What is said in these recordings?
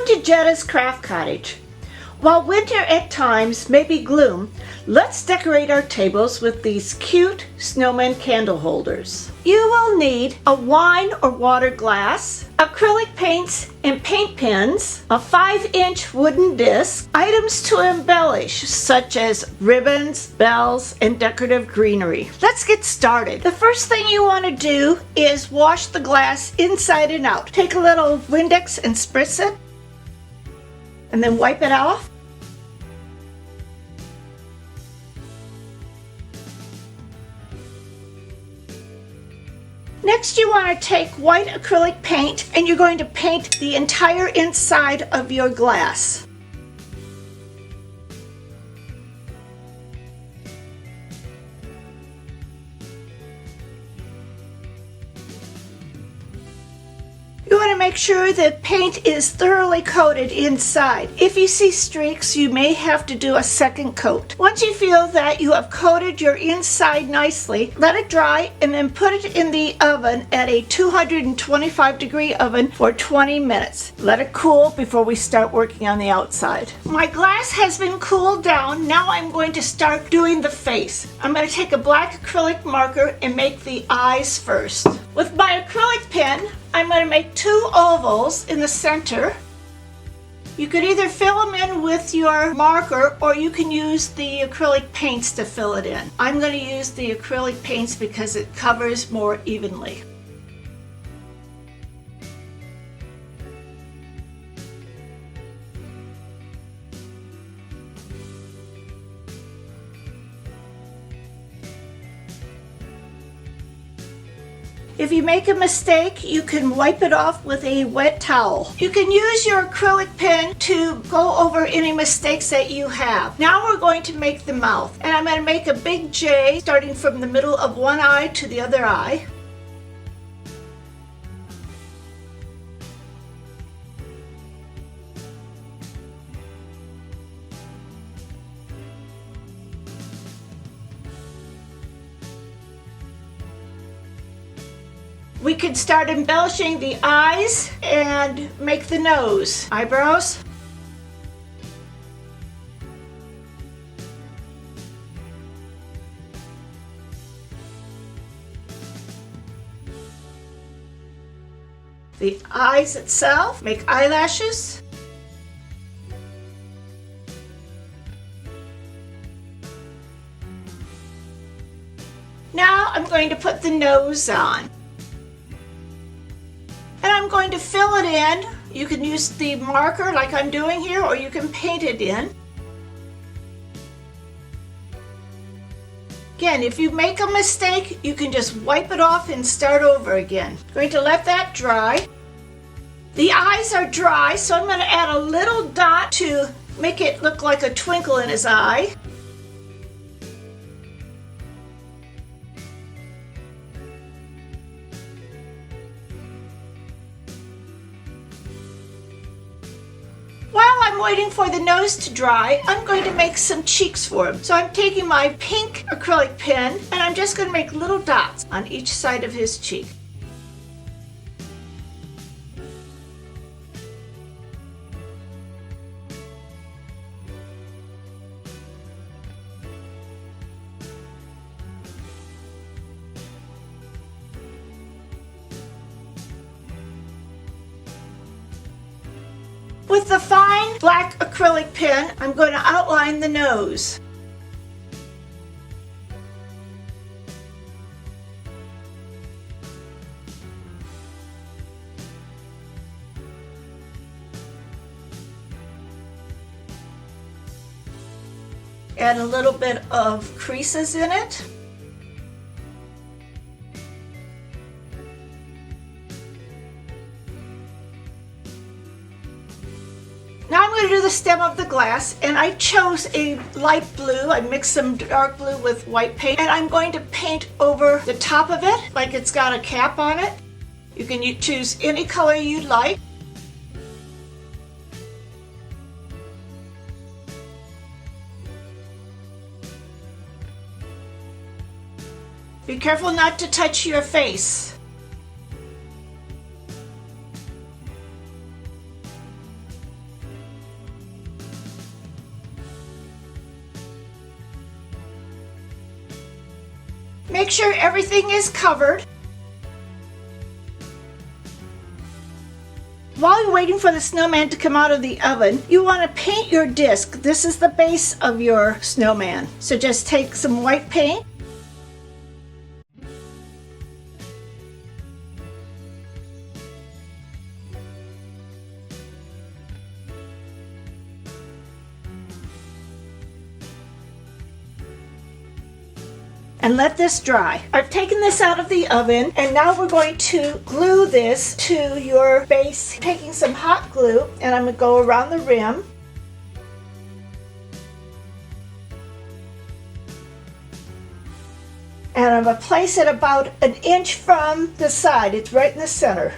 to Jadda's Craft Cottage. While winter at times may be gloom, let's decorate our tables with these cute snowman candle holders. You will need a wine or water glass, acrylic paints and paint pens, a 5-inch wooden disc, items to embellish such as ribbons, bells, and decorative greenery. Let's get started. The first thing you want to do is wash the glass inside and out. Take a little Windex and spritz it, and then wipe it off. Next, you want to take white acrylic paint and you're going to paint the entire inside of your glass. You want to make sure the paint is thoroughly coated inside. If you see streaks, you may have to do a second coat. Once you feel that you have coated your inside nicely, let it dry and then put it in the oven at a 225-degree oven for 20 minutes. Let it cool before we start working on the outside. My glass has been cooled down. Now I'm going to start doing the face. I'm going to take a black acrylic marker and make the eyes first. With my acrylic pen, I'm going to make 2 ovals in the center. You could either fill them in with your marker or you can use the acrylic paints to fill it in. I'm going to use the acrylic paints because it covers more evenly. If you make a mistake, you can wipe it off with a wet towel. You can use your acrylic pen to go over any mistakes that you have. Now we're going to make the mouth. And I'm going to make a big J starting from the middle of one eye to the other eye. We could start embellishing the eyes and make the nose. Eyebrows. The eyes itself. Make eyelashes. Now I'm going to put the nose on. And I'm going to fill it in. You can use the marker like I'm doing here, or you can paint it in. Again, if you make a mistake, you can just wipe it off and start over again. Going to let that dry. The eyes are dry, so I'm going to add a little dot to make it look like a twinkle in his eye. Waiting for the nose to dry, I'm going to make some cheeks for him. So I'm taking my pink acrylic pen and I'm just going to make little dots on each side of his cheek. With the fine black acrylic pen, I'm going to outline the nose. Add a little bit of creases in it. Now I'm going to do the stem of the glass, and I chose a light blue. I mixed some dark blue with white paint, and I'm going to paint over the top of it like it's got a cap on it. You can choose any color you'd like. Be careful not to touch your face. Make sure everything is covered. While you're waiting for the snowman to come out of the oven, you want to paint your disc. This is the base of your snowman. So just take some white paint. And let this dry. I've taken this out of the oven, and now we're going to glue this to your base, taking some hot glue, and I'm going to go around the rim. And I'm going to place it about an inch from the side. It's right in the center.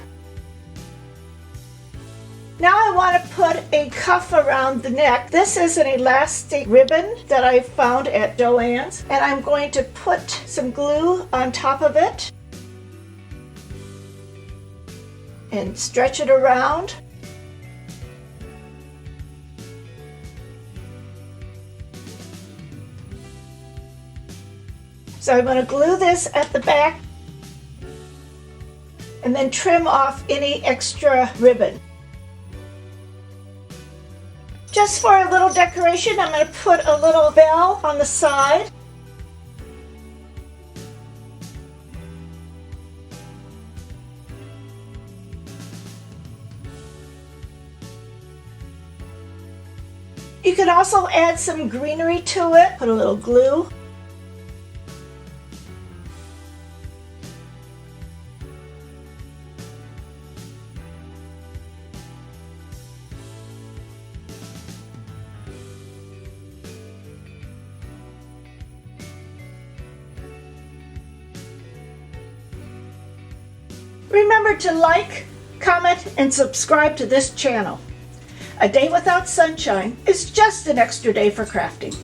Now I want to put a cuff around the neck. This is an elastic ribbon that I found at Joann's, and I'm going to put some glue on top of it and stretch it around. So I'm going to glue this at the back and then trim off any extra ribbon. Just for a little decoration, I'm going to put a little bell on the side. You can also add some greenery to it, put a little glue. Remember to like, comment, and subscribe to this channel. A day without sunshine is just an extra day for crafting.